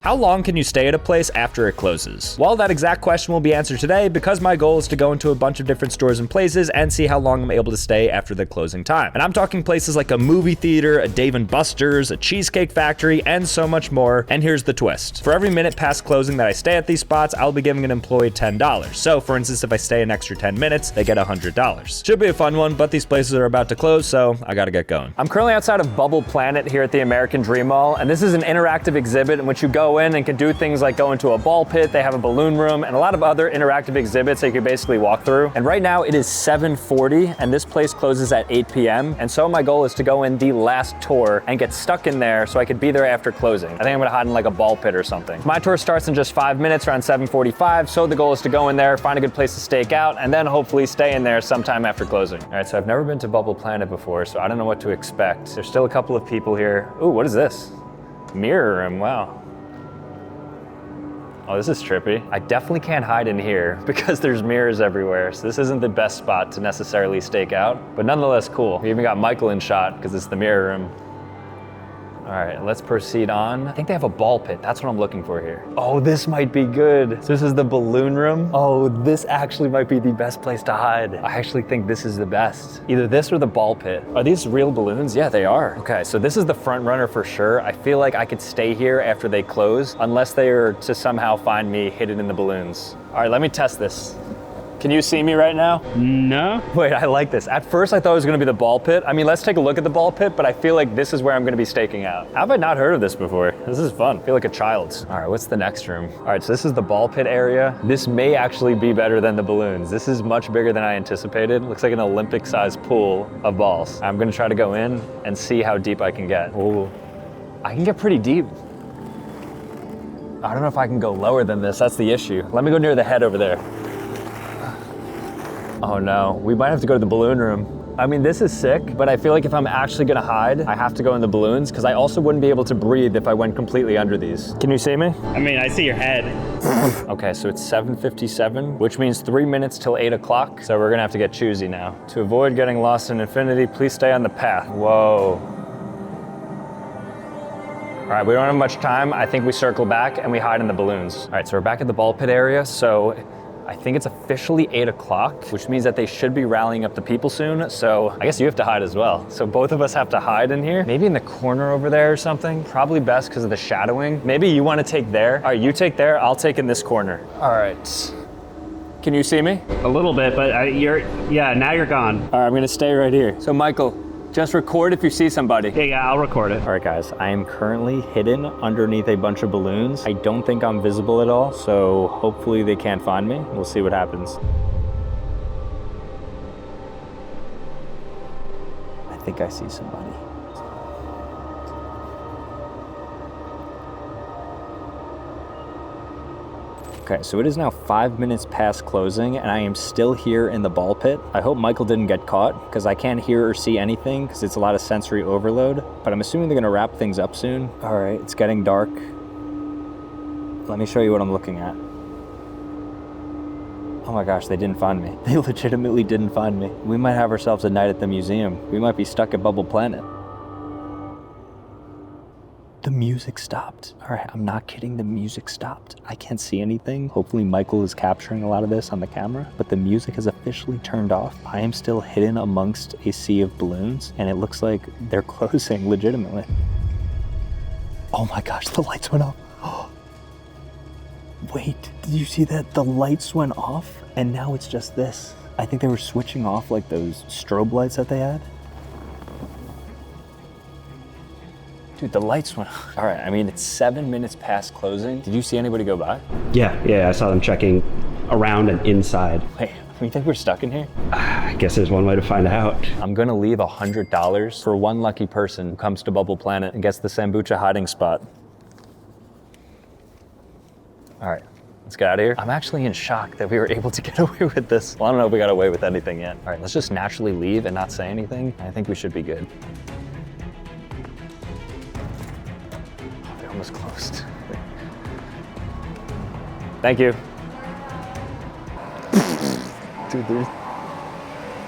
How long can you stay at a place after it closes? Well, that exact question will be answered today because my goal is to go into a bunch of different stores and places and see how long I'm able to stay after the closing time. And I'm talking places like a movie theater, a Dave & Buster's, a Cheesecake Factory, and so much more. And here's the twist. For every minute past closing that I stay at these spots, I'll be giving an employee $10. So for instance, if I stay an extra 10 minutes, they get $100. Should be a fun one, but these places are about to close, so I gotta get going. I'm currently outside of Bubble Planet here at the American Dream Mall, and this is an interactive exhibit in which you go in and can do things like go into a ball pit. They have a balloon room and a lot of other interactive exhibits that you can basically walk through. And right now it is 7:40 and this place closes at 8 p.m. And so my goal is to go in the last tour and get stuck in there so I could be there after closing. I think I'm gonna hide in like a ball pit or something. My tour starts in just 5 minutes around 7:45. So the goal is to go in there, find a good place to stake out, and then hopefully stay in there sometime after closing. All right, so I've never been to Bubble Planet before, so I don't know what to expect. There's still a couple of people here. Ooh, what is this? Mirror room, wow. Oh, this is trippy. I definitely can't hide in here because there's mirrors everywhere. So this isn't the best spot to necessarily stake out, but nonetheless cool. We even got Michael in shot because it's the mirror room. All right, let's proceed on. I think they have a ball pit. That's what I'm looking for here. Oh, this might be good. So this is the balloon room. Oh, this actually might be the best place to hide. I actually think this is the best. Either this or the ball pit. Are these real balloons? Yeah, they are. Okay, so this is the front runner for sure. I feel like I could stay here after they close unless they are to somehow find me hidden in the balloons. All right, let me test this. Can you see me right now? No. Wait, I like this. At first I thought it was gonna be the ball pit. I mean, let's take a look at the ball pit, but I feel like this is where I'm gonna be staking out. How have I not heard of this before? This is fun. I feel like a child. All right, what's the next room? All right, so this is the ball pit area. This may actually be better than the balloons. This is much bigger than I anticipated. Looks like an Olympic-sized pool of balls. I'm gonna try to go in and see how deep I can get. Ooh, I can get pretty deep. I don't know if I can go lower than this. That's the issue. Let me go near the head over there. Oh no, we might have to go to the balloon room. I mean, this is sick, but I feel like if I'm actually gonna hide, I have to go in the balloons because I also wouldn't be able to breathe if I went completely under these. Can you see me? I mean, I see your head. Okay, so it's 7:57, which means 3 minutes till 8 o'clock. So we're gonna have to get choosy now. To avoid getting lost in infinity, please stay on the path. Whoa. All right, we don't have much time. I think we circle back and we hide in the balloons. All right, so we're back at the ball pit area. So I think it's officially 8 o'clock, which means that they should be rallying up the people soon. So I guess you have to hide as well. So both of us have to hide in here. Maybe in the corner over there or something. Probably best because of the shadowing. Maybe you want to take there. All right, you take there, I'll take in this corner. All right. Can you see me? A little bit, but yeah, now you're gone. All right, I'm gonna stay right here. So Michael, just record if you see somebody. Yeah, I'll record it. All right, guys, I am currently hidden underneath a bunch of balloons. I don't think I'm visible at all, so hopefully they can't find me. We'll see what happens. I think I see somebody. Okay, so it is now 5 minutes past closing and I am still here in the ball pit. I hope Michael didn't get caught because I can't hear or see anything because it's a lot of sensory overload, but I'm assuming they're gonna wrap things up soon. All right, it's getting dark. Let me show you what I'm looking at. Oh my gosh, they didn't find me. They legitimately didn't find me. We might have ourselves a night at the museum. We might be stuck at Bubble Planet. The music stopped. All right, I'm not kidding, the music stopped. I can't see anything. Hopefully Michael is capturing a lot of this on the camera, but the music has officially turned off. I am still hidden amongst a sea of balloons, and it looks like they're closing legitimately. Oh my gosh, the lights went off. Wait, did you see that? The lights went off, and now it's just this. I think they were switching off like those strobe lights that they had. Dude, the lights went on. All right, I mean, it's 7 minutes past closing. Did you see anybody go by? Yeah, I saw them checking around and inside. Wait, you think we're stuck in here? I guess there's one way to find out. I'm gonna leave $100 for one lucky person who comes to Bubble Planet and gets the Sambucha hiding spot. All right, let's get out of here. I'm actually in shock that we were able to get away with this. Well, I don't know if we got away with anything yet. All right, let's just naturally leave and not say anything. I think we should be good. Almost closed. Thank you. Dude,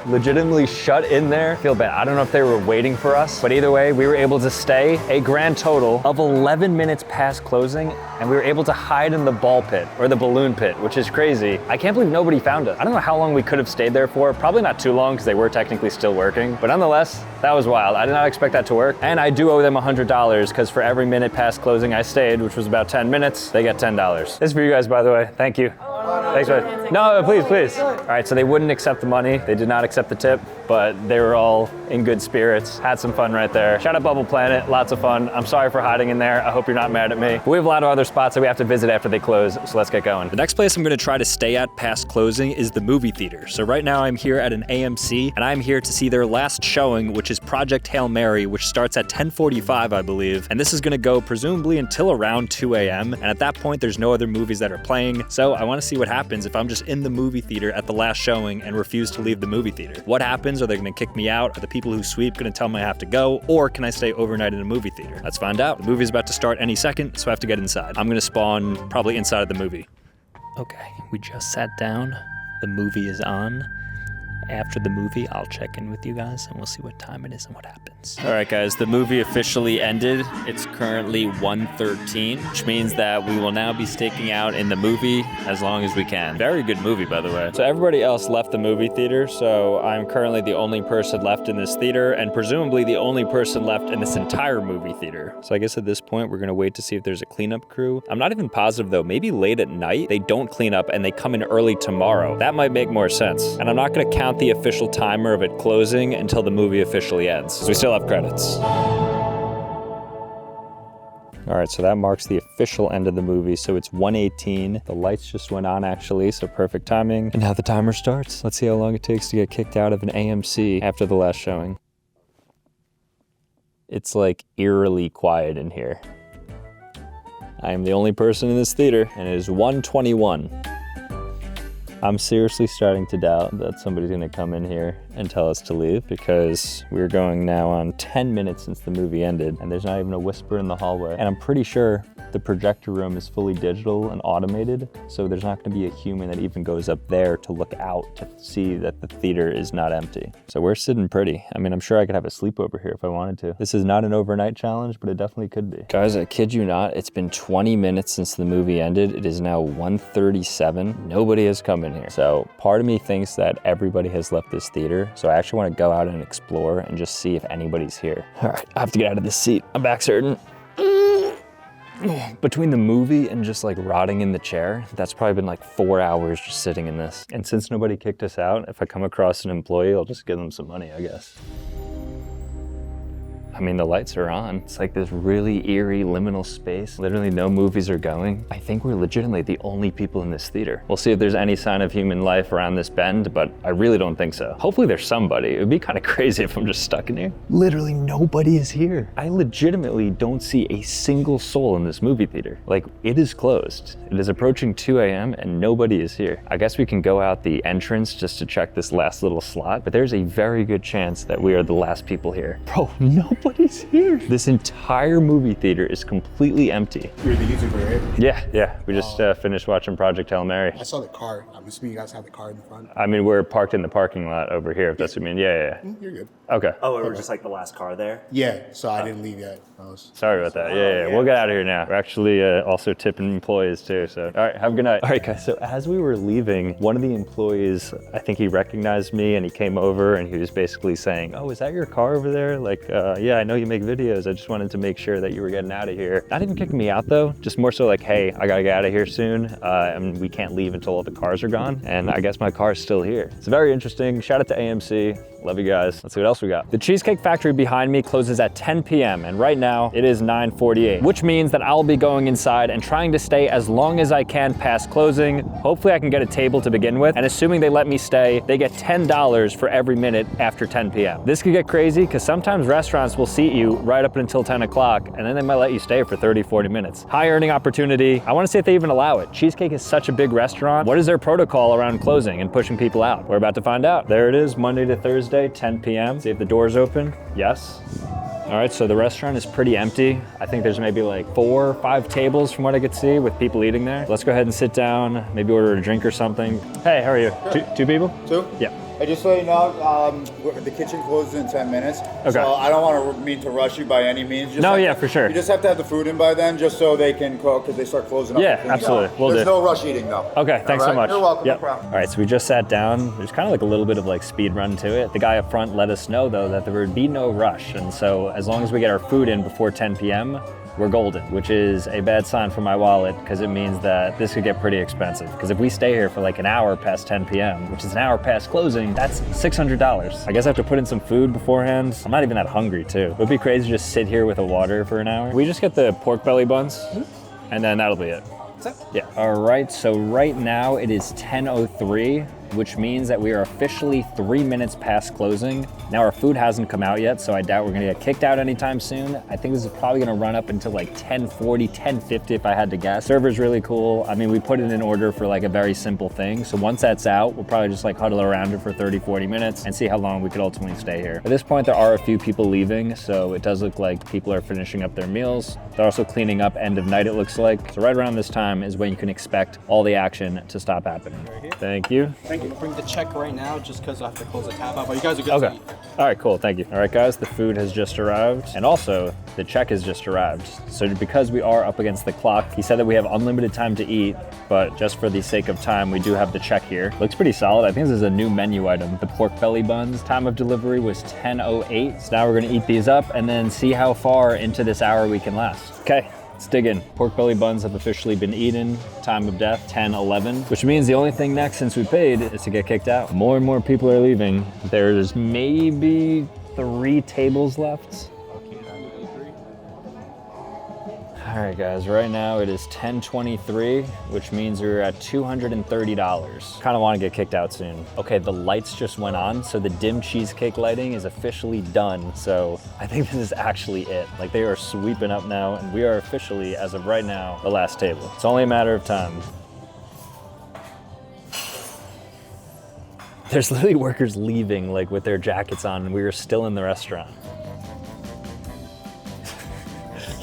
legitimately shut in there. Feel bad. I don't know if they were waiting for us, but either way, we were able to stay a grand total of 11 minutes past closing, and we were able to hide in the ball pit or the balloon pit, which is crazy. I can't believe nobody found us. I don't know how long we could have stayed there for. Probably not too long because they were technically still working, but nonetheless, that was wild. I did not expect that to work. And I do owe them $100 because for every minute past closing I stayed, which was about 10 minutes, they get $10. This is for you guys, by the way. Thank you. Thanks, man. No, please, please. All right, so they wouldn't accept the money. They did not accept the tip, but they were all in good spirits. Had some fun right there. Shout out Bubble Planet, lots of fun. I'm sorry for hiding in there. I hope you're not mad at me. But we have a lot of other spots that we have to visit after they close, so let's get going. The next place I'm gonna try to stay at past closing is the movie theater. So right now I'm here at an AMC, and I'm here to see their last showing, which is Project Hail Mary, which starts at 10:45, I believe. And this is gonna go presumably until around 2 a.m. And at that point, there's no other movies that are playing. So I wanna see what happens if I'm just in the movie theater at the last showing and refuse to leave the movie theater. What happens? Are they gonna kick me out? Are the people who sweep gonna tell me I have to go? Or can I stay overnight in a movie theater? Let's find out. The movie's about to start any second, so I have to get inside. I'm gonna spawn probably inside of the movie. Okay, we just sat down. The movie is on. After the movie, I'll check in with you guys and we'll see what time it is and what happens. All right, guys, the movie officially ended. It's currently 1:13, which means that we will now be staking out in the movie as long as we can. Very good movie, by the way. So everybody else left the movie theater, so I'm currently the only person left in this theater and presumably the only person left in this entire movie theater. So I guess at this point, we're gonna wait to see if there's a cleanup crew. I'm not even positive though, maybe late at night, they don't clean up and they come in early tomorrow. That might make more sense. And I'm not gonna count the official timer of it closing until the movie officially ends. So we still have credits. All right, so that marks the official end of the movie. So it's 1:18. The lights just went on actually, so perfect timing. And now the timer starts. Let's see how long it takes to get kicked out of an AMC after the last showing. It's like eerily quiet in here. I am the only person in this theater, and it is 1:21. I'm seriously starting to doubt that somebody's gonna come in here and tell us to leave because we're going now on 10 minutes since the movie ended and there's not even a whisper in the hallway. And I'm pretty sure the projector room is fully digital and automated, so there's not gonna be a human that even goes up there to look out to see that the theater is not empty. So we're sitting pretty. I mean, I'm sure I could have a sleepover here if I wanted to. This is not an overnight challenge, but it definitely could be. Guys, I kid you not, it's been 20 minutes since the movie ended. It is now 1:37. Nobody has come in here. So part of me thinks that everybody has left this theater. So I actually want to go out and explore and just see if anybody's here. All right, I have to get out of this seat. I'm back certain. Between the movie and just like rotting in the chair, that's probably been like 4 hours just sitting in this. And since nobody kicked us out, if I come across an employee, I'll just give them some money, I guess. I mean, the lights are on. It's like this really eerie liminal space. Literally no movies are going. I think we're legitimately the only people in this theater. We'll see if there's any sign of human life around this bend, but I really don't think so. Hopefully there's somebody. It would be kind of crazy if I'm just stuck in here. Literally nobody is here. I legitimately don't see a single soul in this movie theater. Like, it is closed. It is approaching 2 a.m. and nobody is here. I guess we can go out the entrance just to check this last little slot, but there's a very good chance that we are the last people here. Bro, nobody's here. This entire movie theater is completely empty. You're the YouTuber, right? Yeah. We just finished watching Project Hail Mary. I saw the car. I'm assuming you guys have the car in the front. I mean, we're parked in the parking lot over here, if that's what you mean. Yeah. You're good. Okay. Oh, we were just like the last car there? Yeah, so I didn't leave yet. Sorry about that. Yeah. We'll get out of here now. We're actually also tipping employees too, so. All right, have a good night. All right, guys, so as we were leaving, one of the employees, I think he recognized me and he came over and he was basically saying, oh, is that your car over there? Like, yeah, I know you make videos. I just wanted to make sure that you were getting out of here. Not even kicking me out though, just more so like, hey, I gotta get out of here soon. And we can't leave until all the cars are gone. And I guess my car is still here. It's very interesting. Shout out to AMC. Love you guys. Let's see what else we got. The Cheesecake Factory behind me closes at 10 p.m. and right now it is 9:48, which means that I'll be going inside and trying to stay as long as I can past closing. Hopefully I can get a table to begin with, and assuming they let me stay, they get $10 for every minute after 10 p.m. This could get crazy because sometimes restaurants will seat you right up until 10 o'clock and then they might let you stay for 30, 40 minutes. High earning opportunity. I want to see if they even allow it. Cheesecake is such a big restaurant. What is their protocol around closing and pushing people out? We're about to find out. There it is, Monday to Thursday, 10 p.m. See if the door's open. Yes. All right, so the restaurant is pretty empty. I think there's maybe like 4 or 5 tables from what I could see with people eating there. Let's go ahead and sit down, maybe order a drink or something. Hey, how are you? Two people? 2? Yeah. Just so you know, the kitchen closes in 10 minutes. Okay. So I don't want to mean to rush you by any means. No, yeah, for sure. You just have to have the food in by then, just so they can cook, because they start closing up. Yeah, absolutely. We'll There's do. no rush eating though. Okay, thanks so much. You're welcome. Yep. No problem. All right, so we just sat down. There's kind of like a little bit of like speed run to it. The guy up front let us know though that there would be no rush, and so as long as we get our food in before 10 p.m., we're golden, which is a bad sign for my wallet because it means that this could get pretty expensive. Because if we stay here for like an hour past 10 p.m., which is an hour past closing, that's $600. I guess I have to put in some food beforehand. I'm not even that hungry too. It would be crazy to just sit here with a water for an hour. We just get the pork belly buns and then that'll be it. Yeah. All right, so right now it is 10:03, which means that we are officially 3 minutes past closing. Now our food hasn't come out yet, so I doubt we're gonna get kicked out anytime soon. I think this is probably gonna run up until like 10:40, 10:50 if I had to guess. Server's really cool. I mean, we put it in order for like a very simple thing. So once that's out, we'll probably just like huddle around it for 30, 40 minutes and see how long we could ultimately stay here. At this point, there are a few people leaving, so it does look like people are finishing up their meals. They're also cleaning up end of night, it looks like. So right around this time is when you can expect all the action to stop happening. Thank you. Thank you. Bring the check right now just because I have to close the tab out, but you guys are good Okay. to eat. All right, cool, thank you. All right, guys, the food has just arrived, and also the check has just arrived. So because we are up against the clock, he said that we have unlimited time to eat, but just for the sake of time, we do have the check here. Looks pretty solid. I think this is a new menu item. The pork belly buns, time of delivery was 10:08. So now we're gonna eat these up and then see how far into this hour we can last. Okay. Let's dig in. Pork belly buns have officially been eaten. Time of death, 10:11, which means the only thing next since we paid is to get kicked out. More and more people are leaving. There's maybe 3 tables left. All right, guys, right now it is 10:23, which means we're at $230. Kind of want to get kicked out soon. Okay, the lights just went on, so the dim cheesecake lighting is officially done. So I think this is actually it. Like, they are sweeping up now, and we are officially, as of right now, the last table. It's only a matter of time. There's literally workers leaving, like, with their jackets on, and we are still in the restaurant.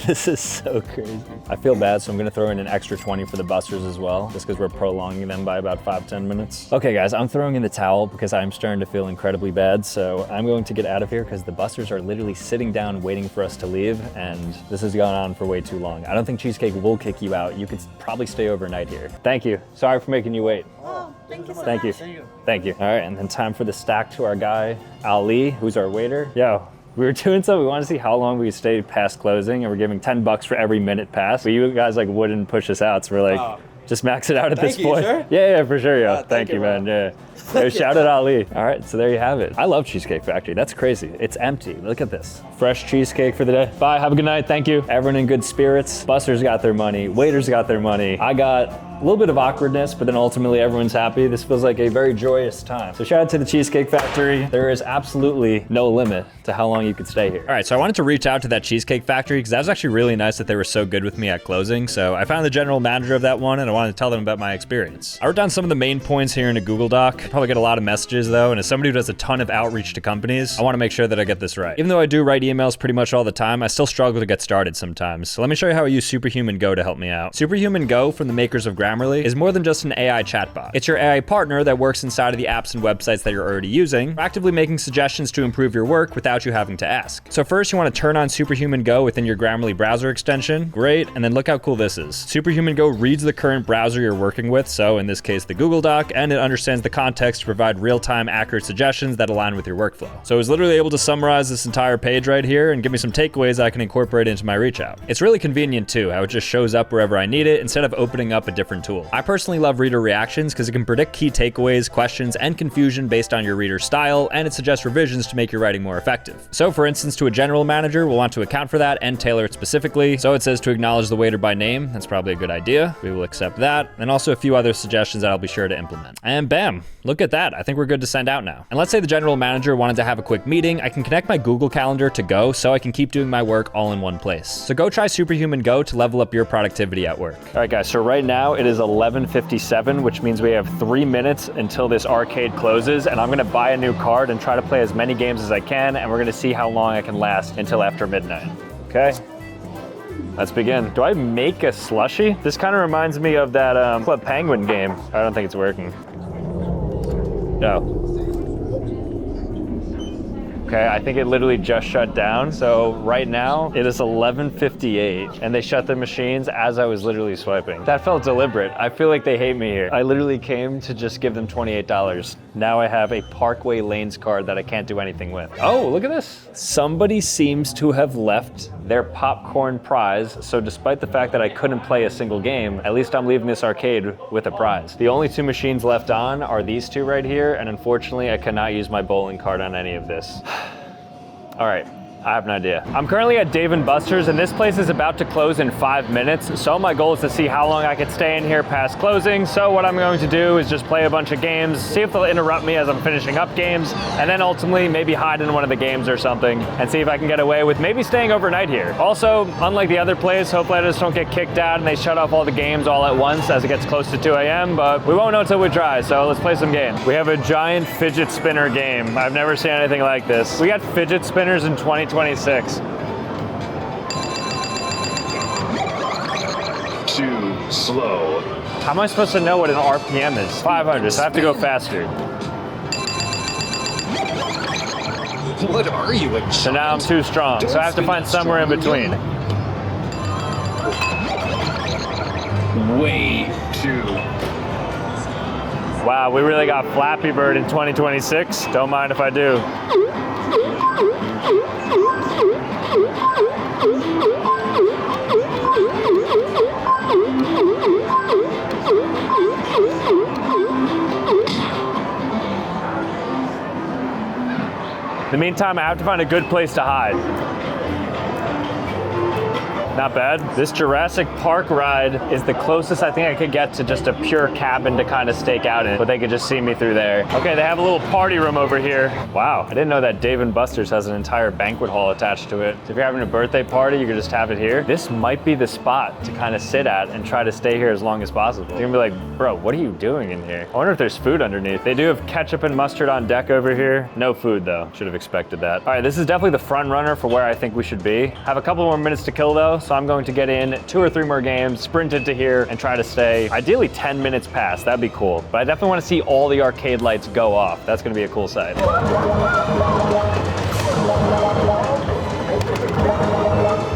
This is so crazy. I feel bad, so I'm gonna throw in an extra 20 for the busters as well, just because we're prolonging them by about 5-10 minutes. Okay, guys, I'm throwing in the towel because I'm starting to feel incredibly bad, so I'm going to get out of here because the busters are literally sitting down waiting for us to leave, and this has gone on for way too long. I don't think Cheesecake will kick you out. You could probably stay overnight here. Thank you. Sorry for making you wait. Oh, thank you so Thank you. much. Thank you. All right, and then time for the stack to our guy, Ali, who's our waiter. Yo. We were doing so, we wanted to see how long we stayed past closing, and we're giving $10 for every minute passed. But you guys like wouldn't push us out, so we're like, just max it out at this point. Sure? Yeah, for sure, yo. Thank you, man. man. Yeah. Yo, shout out Ali. All right, so there you have it. I love Cheesecake Factory. That's crazy. It's empty. Look at this. Fresh cheesecake for the day. Bye, have a good night. Thank you. Everyone in good spirits. Busters got their money. Waiters got their money. I got a little bit of awkwardness, but then ultimately everyone's happy. This feels like a very joyous time. So shout out to the Cheesecake Factory. There is absolutely no limit to how long you could stay here. All right, so I wanted to reach out to that Cheesecake Factory because that was actually really nice that they were so good with me at closing. So I found the general manager of that one and I wanted to tell them about my experience. I wrote down some of the main points here in a Google Doc. Probably get a lot of messages though, and as somebody who does a ton of outreach to companies, I want to make sure that I get this right. Even though I do write emails pretty much all the time, I still struggle to get started sometimes. So let me show you how I use Superhuman Go to help me out. Superhuman Go, from the makers of Grammarly, is more than just an AI chatbot. It's your AI partner that works inside of the apps and websites that you're already using, actively making suggestions to improve your work without you having to ask. So first, you want to turn on Superhuman Go within your Grammarly browser extension. Great, and then look how cool this is. Superhuman Go reads the current browser you're working with, so in this case, the Google Doc, and it understands the context to provide real-time accurate suggestions that align with your workflow. So I was literally able to summarize this entire page right here and give me some takeaways I can incorporate into my reach out. It's really convenient too, how it just shows up wherever I need it instead of opening up a different tool. I personally love reader reactions because it can predict key takeaways, questions, and confusion based on your reader's style, and it suggests revisions to make your writing more effective. So for instance, to a general manager, we'll want to account for that and tailor it specifically. So it says to acknowledge the waiter by name. That's probably a good idea. We will accept that. And also a few other suggestions that I'll be sure to implement. And bam, look at that. I think we're good to send out now. And let's say the general manager wanted to have a quick meeting. I can connect my Google Calendar to Go so I can keep doing my work all in one place. So go try Superhuman Go to level up your productivity at work. All right, guys, so right now it is 11:57, which means we have 3 minutes until this arcade closes, and I'm gonna buy a new card and try to play as many games as I can, and we're gonna see how long I can last until after midnight, okay? Let's begin. Do I make a slushie? This kind of reminds me of that Club Penguin game. I don't think it's working. No. Okay, I think it literally just shut down. So right now it is 11:58 and they shut the machines as I was literally swiping. That felt deliberate. I feel like they hate me here. I literally came to just give them $28. Now I have a Parkway Lanes card that I can't do anything with. Oh, look at this. Somebody seems to have left their popcorn prize. So despite the fact that I couldn't play a single game, at least I'm leaving this arcade with a prize. The only two machines left on are these two right here. And unfortunately, I cannot use my bowling card on any of this. All right. I have an idea. I'm currently at Dave & Buster's and this place is about to close in 5 minutes. So my goal is to see how long I can stay in here past closing. So what I'm going to do is just play a bunch of games, see if they'll interrupt me as I'm finishing up games, and then ultimately maybe hide in one of the games or something and see if I can get away with maybe staying overnight here. Also, unlike the other place, hopefully I just don't get kicked out and they shut off all the games all at once as it gets close to 2 a.m., but we won't know until we try, so let's play some games. We have a giant fidget spinner game. I've never seen anything like this. We got fidget spinners in 2026. Too slow. How am I supposed to know what an RPM is? 500, so I have to go faster. What are you, a So now I'm too strong, so I have to find somewhere in between. Way too. Wow, we really got Flappy Bird in 2026. Don't mind if I do. In the meantime, I have to find a good place to hide. Not bad. This Jurassic Park ride is the closest I think I could get to just a pure cabin to kind of stake out in, but they could just see me through there. Okay, they have a little party room over here. Wow, I didn't know that Dave & Buster's has an entire banquet hall attached to it. So if you're having a birthday party, you could just have it here. This might be the spot to kind of sit at and try to stay here as long as possible. You're gonna be like, bro, what are you doing in here? I wonder if there's food underneath. They do have ketchup and mustard on deck over here. No food though, should have expected that. All right, this is definitely the front runner for where I think we should be. Have a couple more minutes to kill though, so I'm going to get in 2 or 3 more games, sprint into here, and try to stay ideally 10 minutes past. That'd be cool. But I definitely want to see all the arcade lights go off. That's going to be a cool sight.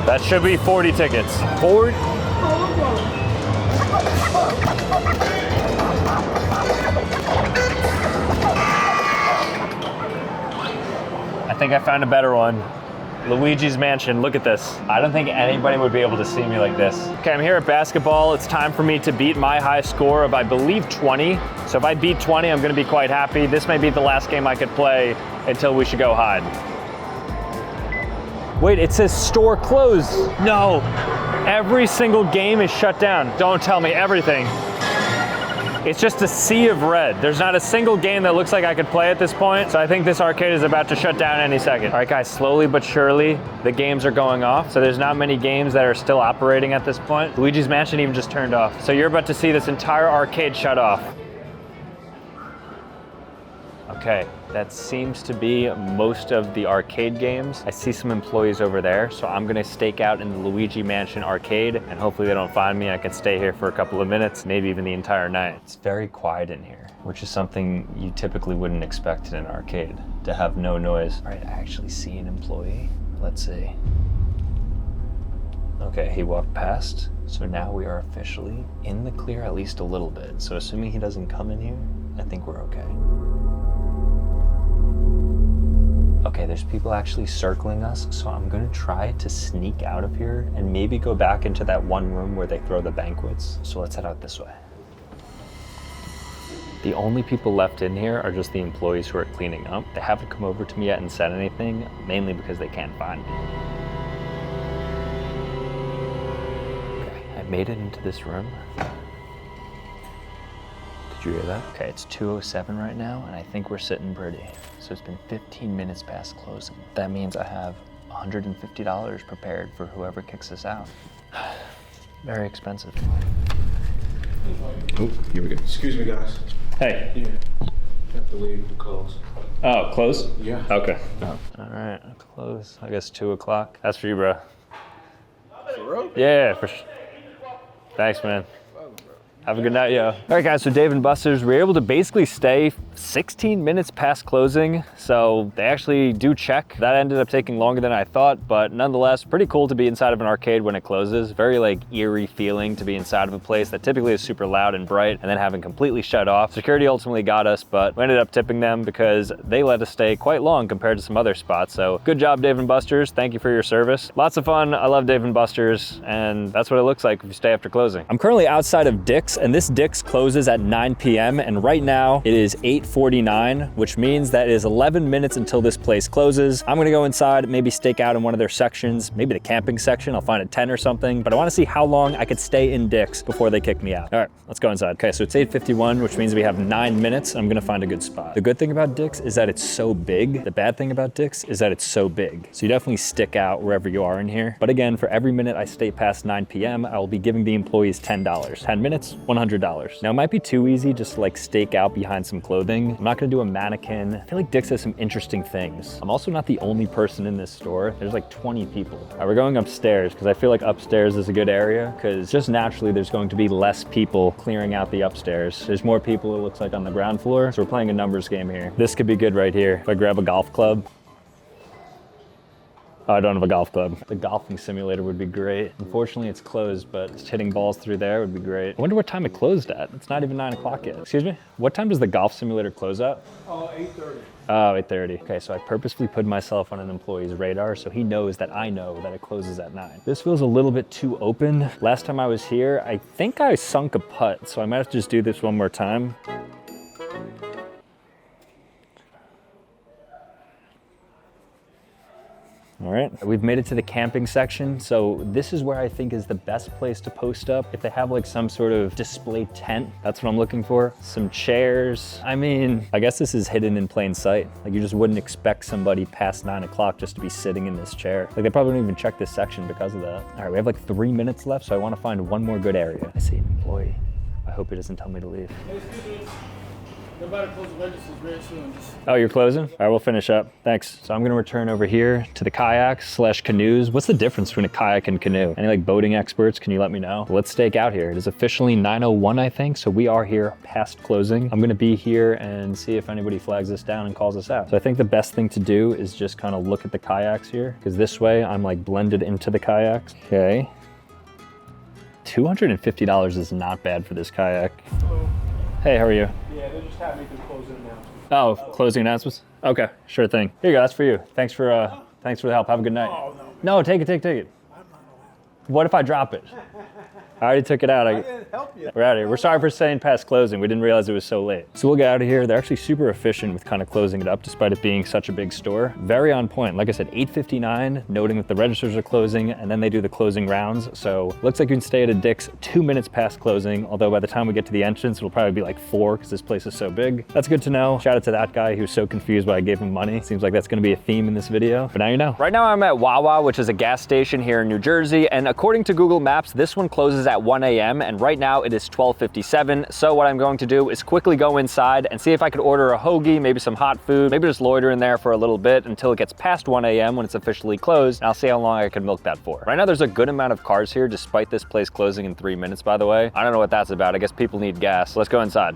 That should be 40 tickets. 40? I think I found a better one. Luigi's Mansion, look at this. I don't think anybody would be able to see me like this. Okay, I'm here at basketball. It's time for me to beat my high score of, I believe, 20. So if I beat 20, I'm gonna be quite happy. This may be the last game I could play until we should go hide. Wait, it says store closed. No, every single game is shut down. Don't tell me everything. It's just a sea of red. There's not a single game that looks like I could play at this point, so I think this arcade is about to shut down any second. All right, guys, slowly but surely, the games are going off, so there's not many games that are still operating at this point. Luigi's Mansion even just turned off. So you're about to see this entire arcade shut off. Okay, that seems to be most of the arcade games. I see some employees over there, so I'm gonna stake out in the Luigi Mansion arcade, and hopefully they don't find me. I can stay here for a couple of minutes, maybe even the entire night. It's very quiet in here, which is something you typically wouldn't expect in an arcade, to have no noise. All right, I actually see an employee. Let's see. Okay, he walked past, so now we are officially in the clear at least a little bit. So assuming he doesn't come in here, I think we're okay. Okay, there's people actually circling us, so I'm gonna try to sneak out of here and maybe go back into that one room where they throw the banquets. So let's head out this way. The only people left in here are just the employees who are cleaning up. They haven't come over to me yet and said anything, mainly because they can't find me. Okay, I made it into this room. Did you hear that? Okay, it's 2:07 right now, and I think we're sitting pretty. So it's been 15 minutes past closing. That means I have $150 prepared for whoever kicks us out. Very expensive. Oh, here we go. Excuse me, guys. Hey. Yeah. Have to leave the close. Oh, close? Yeah. Okay. Oh. All right, close. I guess 2 o'clock. That's for you, bro. For real? Yeah, for sure. Thanks, man. Have a good night, yo. All right, guys, so Dave & Buster's, we were able to basically stay 16 minutes past closing, so they actually do check. That ended up taking longer than I thought, but nonetheless, pretty cool to be inside of an arcade when it closes. Very like eerie feeling to be inside of a place that typically is super loud and bright and then having completely shut off. Security ultimately got us, but we ended up tipping them because they let us stay quite long compared to some other spots. So good job, Dave & Buster's. Thank you for your service. Lots of fun. I love Dave & Buster's, and that's what it looks like if you stay after closing. I'm currently outside of Dick's, and this Dick's closes at 9 p.m. and right now it is 8:49, which means that it is 11 minutes until this place closes. I'm gonna go inside, maybe stake out in one of their sections, maybe the camping section. I'll find a tent or something, but I wanna see how long I could stay in Dick's before they kick me out. All right, let's go inside. Okay, so it's 8:51, which means we have 9 minutes. I'm gonna find a good spot. The good thing about Dick's is that it's so big. The bad thing about Dick's is that it's so big. So you definitely stick out wherever you are in here. But again, for every minute I stay past 9 p.m., I will be giving the employees $10. 10 minutes, $100. Now it might be too easy just to like stake out behind some clothing. I'm not gonna do a mannequin. I feel like Dick's has some interesting things. I'm also not the only person in this store. There's like 20 people. All right, we're going upstairs because I feel like upstairs is a good area because just naturally there's going to be less people clearing out the upstairs. There's more people, it looks like, on the ground floor. So we're playing a numbers game here. This could be good right here. If I grab a golf club. Oh, I don't have a golf club. The golfing simulator would be great. Unfortunately, it's closed, but just hitting balls through there would be great. I wonder what time it closed at. It's not even 9 o'clock yet. Excuse me? What time does the golf simulator close at? 8:30. Oh, 8:30. Okay, so I purposefully put myself on an employee's radar so he knows that I know that it closes at 9. This feels a little bit too open. Last time I was here, I think I sunk a putt, so I might have to just do this one more time. All right, we've made it to the camping section. So this is where I think is the best place to post up. If they have like some sort of display tent, that's what I'm looking for. Some chairs. I mean, I guess this is hidden in plain sight. Like you just wouldn't expect somebody past 9 o'clock just to be sitting in this chair. Like they probably don't even check this section because of that. All right, we have like 3 minutes left, so I wanna find one more good area. I see an employee. I hope he doesn't tell me to leave. Hey, excuse me. They're about to close the registers very soon. Oh, you're closing? All right, we'll finish up. Thanks. So I'm gonna return over here to the kayaks / canoes. What's the difference between a kayak and canoe? Any like boating experts, can you let me know? Let's stake out here. It is officially 9:01, I think, so we are here past closing. I'm gonna be here and see if anybody flags us down and calls us out. So I think the best thing to do is just kind of look at the kayaks here, because this way I'm like blended into the kayaks. Okay. $250 is not bad for this kayak. Hello. Hey, how are you? Yeah, they're just having me do closing announcements. Oh, closing announcements? Okay, sure thing. Here you go, that's for you. Thanks for the help. Have a good night. Oh, no. No, take it. What if I drop it? I already took it out. I didn't help you. We're out of here. We're sorry for staying past closing. We didn't realize it was so late. So we'll get out of here. They're actually super efficient with kind of closing it up despite it being such a big store. Very on point. Like I said, 8:59, noting that the registers are closing and then they do the closing rounds. So looks like you can stay at a Dick's 2 minutes past closing, although by the time we get to the entrance, it'll probably be like 4 because this place is so big. That's good to know. Shout out to that guy who's so confused why I gave him money. Seems like that's gonna be a theme in this video, but now you know. Right now I'm at Wawa, which is a gas station here in New Jersey. And according to Google Maps, this one closes at 1 a.m. and right now it is 12:57. So what I'm going to do is quickly go inside and see if I could order a hoagie, maybe some hot food, maybe just loiter in there for a little bit until it gets past 1 a.m. when it's officially closed. And I'll see how long I can milk that for. Right now there's a good amount of cars here despite this place closing in 3 minutes, by the way. I don't know what that's about. I guess people need gas. Let's go inside.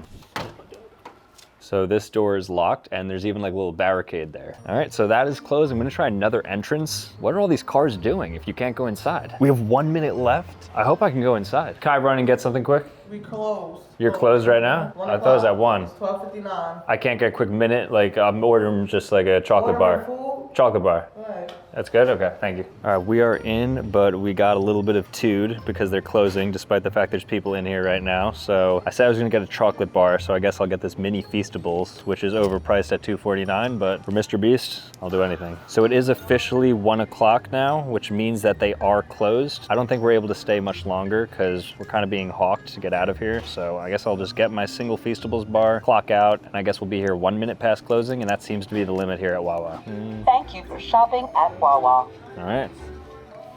So this door is locked and there's even like a little barricade there. All right, so that is closed. I'm gonna try another entrance. What are all these cars doing if you can't go inside? We have 1 minute left. I hope I can go inside. Can I run and get something quick? We closed. You're closed right now? I thought it was at 1. It's 12:59. I can't get a quick minute, like I'm ordering just like a chocolate bar. Food? Chocolate bar. Right. That's good? Okay, thank you. All right, we are in, but we got a little bit of tood because they're closing, despite the fact there's people in here right now. So I said I was gonna get a chocolate bar, so I guess I'll get this mini Feastables, which is overpriced at $2.49, but for Mr. Beast, I'll do anything. So it is officially 1 o'clock now, which means that they are closed. I don't think we're able to stay much longer because we're kind of being hawked to get out of here. So I guess I'll just get my single Feastables bar, clock out, and I guess we'll be here 1 minute past closing, and that seems to be the limit here at Wawa. Thank you for shopping at Wawa. All right,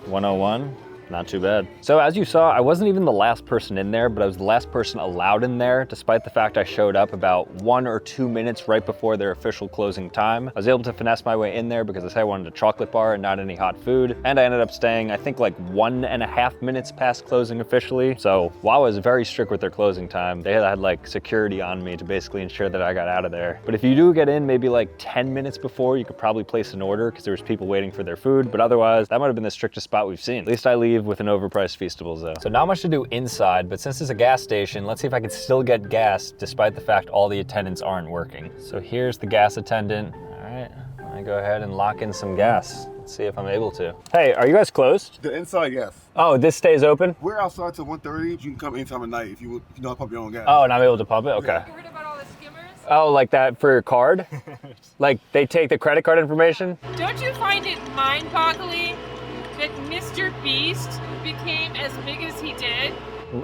101. Not too bad. So as you saw, I wasn't even the last person in there, but I was the last person allowed in there, despite the fact I showed up about 1 or 2 minutes right before their official closing time. I was able to finesse my way in there because I said I wanted a chocolate bar and not any hot food. And I ended up staying, I think like 1.5 minutes past closing officially. So Wawa is very strict with their closing time. They had like security on me to basically ensure that I got out of there. But if you do get in maybe like 10 minutes before, you could probably place an order because there was people waiting for their food. But otherwise, that might have been the strictest spot we've seen. At least I leave with an overpriced Feastables though. So not much to do inside, but since it's a gas station, let's see if I can still get gas despite the fact all the attendants aren't working. So here's the gas attendant. All right, I'm gonna go ahead and lock in some gas. Let's see if I'm able to. Hey, are you guys closed? The inside, yes. Oh, this stays open? We're outside till 1:30. You can come anytime of night if you know how to pump your own gas. Oh, and I'm able to pump it? Okay. You heard about all the skimmers? Oh, like that for your card? Like they take the credit card information? Don't you find it mind-boggling that Mr. Beast became as big as he did?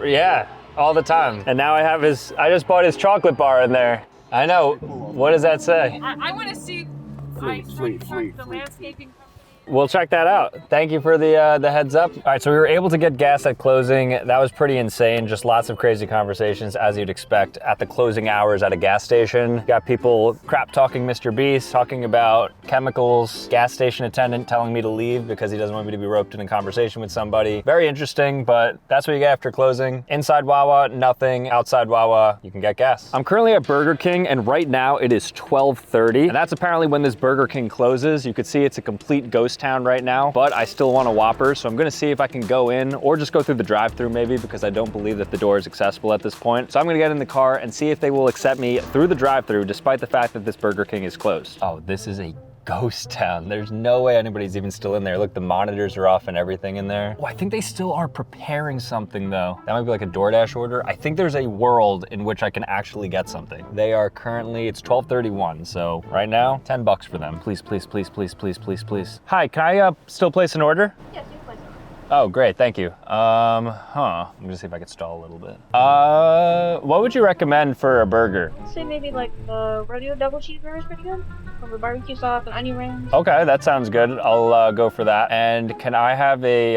Yeah, all the time. And now I just bought his chocolate bar in there. I know. What does that say? I want to see the landscaping company. We'll check that out. Thank you for the heads up. All right, so we were able to get gas at closing. That was pretty insane. Just lots of crazy conversations, as you'd expect at the closing hours at a gas station. Got people crap talking Mr. Beast, talking about chemicals, gas station attendant telling me to leave because he doesn't want me to be roped in a conversation with somebody. Very interesting, but that's what you get after closing. Inside Wawa, nothing. Outside Wawa, you can get gas. I'm currently at Burger King, and right now it is 12:30, and that's apparently when this Burger King closes. You could see it's a complete ghost town right now, but I still want a Whopper, so I'm gonna see if I can go in or just go through the drive-thru maybe, because I don't believe that the door is accessible at this point. So I'm gonna get in the car and see if they will accept me through the drive-thru despite the fact that this Burger King is closed. Oh, this is a ghost town. There's no way anybody's even still in there. Look, the monitors are off and everything in there. Oh, I think they still are preparing something though. That might be like a DoorDash order. I think there's a world in which I can actually get something. They are currently, it's 12:31, so right now, $10 for them. Please, please, please, please, please, please, please. Hi, can I still place an order? Yes, you can place it. Oh, great, thank you. Let me just see if I can stall a little bit. What would you recommend for a burger? I'd say maybe like the rodeo double cheeseburger is pretty good. Over barbecue sauce and onion rings. Okay, that sounds good. I'll go for that. And can I have a,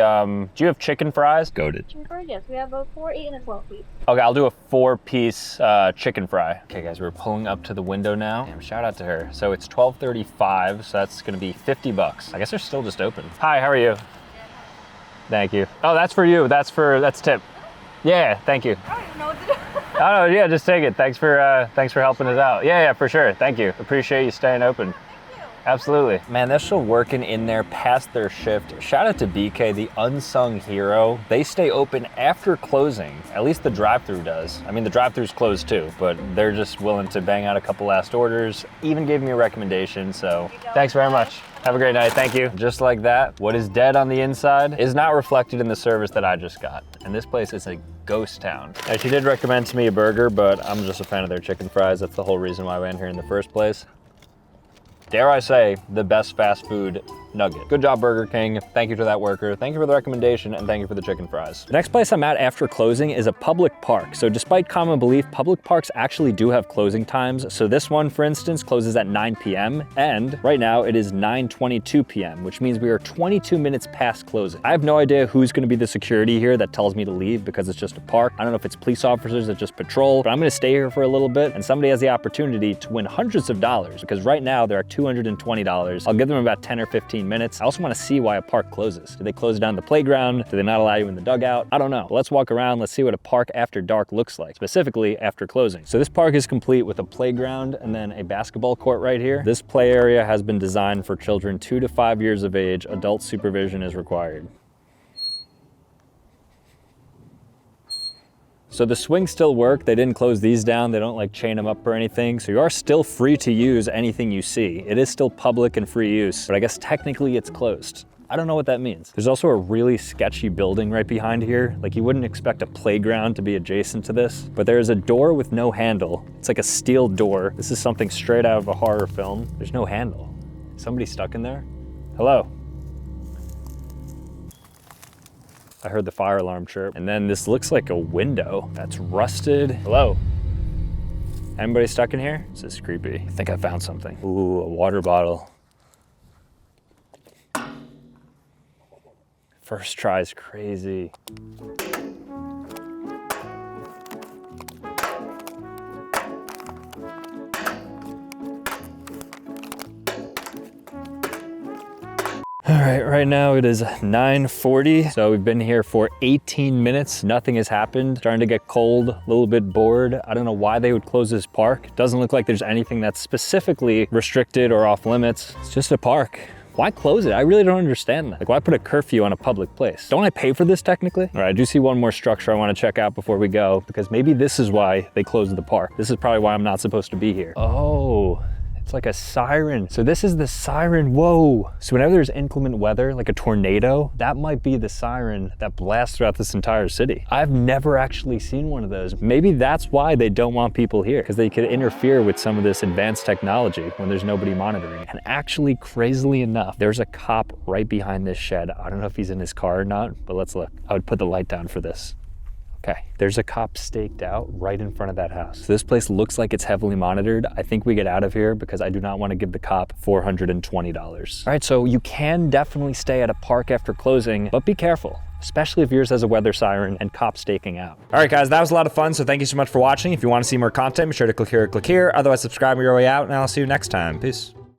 do you have chicken fries? Goated. Chicken fries, yes. We have a 4, 8, and a 12 piece. Okay, I'll do a 4-piece chicken fry. Okay guys, we're pulling up to the window now. Damn, shout out to her. So it's 12:35, so that's gonna be $50. I guess they're still just open. Hi, how are you? Thank you. Oh, that's for you. That's tip. Yeah, thank you. I don't even know what to do. Oh, no, yeah, just take it. Thanks for helping us out. Yeah, for sure. Thank you. Appreciate you staying open. Absolutely. Man, they're still working in there past their shift. Shout out to BK, the unsung hero. They stay open after closing. At least the drive-thru does. I mean, the drive-thru's closed too, but they're just willing to bang out a couple last orders. Even gave me a recommendation, so thanks very much. Have a great night, thank you. Just like that, what is dead on the inside is not reflected in the service that I just got. And this place is a ghost town. Now, she did recommend to me a burger, but I'm just a fan of their chicken fries. That's the whole reason why I went here in the first place. Dare I say, the best fast food nugget. Good job, Burger King. Thank you to that worker. Thank you for the recommendation, and thank you for the chicken fries. The next place I'm at after closing is a public park. So despite common belief, public parks actually do have closing times. So this one, for instance, closes at 9 p.m. and right now it is 9:22 p.m., which means we are 22 minutes past closing. I have no idea who's gonna be the security here that tells me to leave because it's just a park. I don't know if it's police officers that just patrol, but I'm gonna stay here for a little bit, and somebody has the opportunity to win hundreds of dollars because right now there are $220. I'll give them about 10 or 15 minutes. I also want to see why a park closes. Do they close down the playground? Do they not allow you in the dugout? I don't know. But let's walk around. Let's see what a park after dark looks like, specifically after closing. So this park is complete with a playground and then a basketball court right here. This play area has been designed for children 2 to 5 years of age. Adult supervision is required. So the swings still work. They didn't close these down. They don't like chain them up or anything. So you are still free to use anything you see. It is still public and free use, but I guess technically it's closed. I don't know what that means. There's also a really sketchy building right behind here. Like you wouldn't expect a playground to be adjacent to this, but there is a door with no handle. It's like a steel door. This is something straight out of a horror film. There's no handle. Somebody stuck in there? Hello? I heard the fire alarm chirp. And then this looks like a window that's rusted. Hello? Anybody stuck in here? This is creepy. I think I found something. Ooh, a water bottle. First try is crazy. All right, right now it is 9:40. So we've been here for 18 minutes. Nothing has happened. Starting to get cold, a little bit bored. I don't know why they would close this park. It doesn't look like there's anything that's specifically restricted or off limits. It's just a park. Why close it? I really don't understand that. Like, why put a curfew on a public place? Don't I pay for this technically? All right, I do see one more structure I want to check out before we go, because maybe this is why they closed the park. This is probably why I'm not supposed to be here. Oh. It's like a siren. So this is the siren, whoa. So whenever there's inclement weather, like a tornado, that might be the siren that blasts throughout this entire city. I've never actually seen one of those. Maybe that's why they don't want people here, because they could interfere with some of this advanced technology when there's nobody monitoring. And actually, crazily enough, there's a cop right behind this shed. I don't know if he's in his car or not, but let's look. I would put the light down for this. Okay, there's a cop staked out right in front of that house. So this place looks like it's heavily monitored. I think we get out of here because I do not want to give the cop $420. All right, so you can definitely stay at a park after closing, but be careful, especially if yours has a weather siren and cops staking out. All right, guys, that was a lot of fun, so thank you so much for watching. If you want to see more content, be sure to click here or click here. Otherwise, subscribe on your way out, and I'll see you next time. Peace.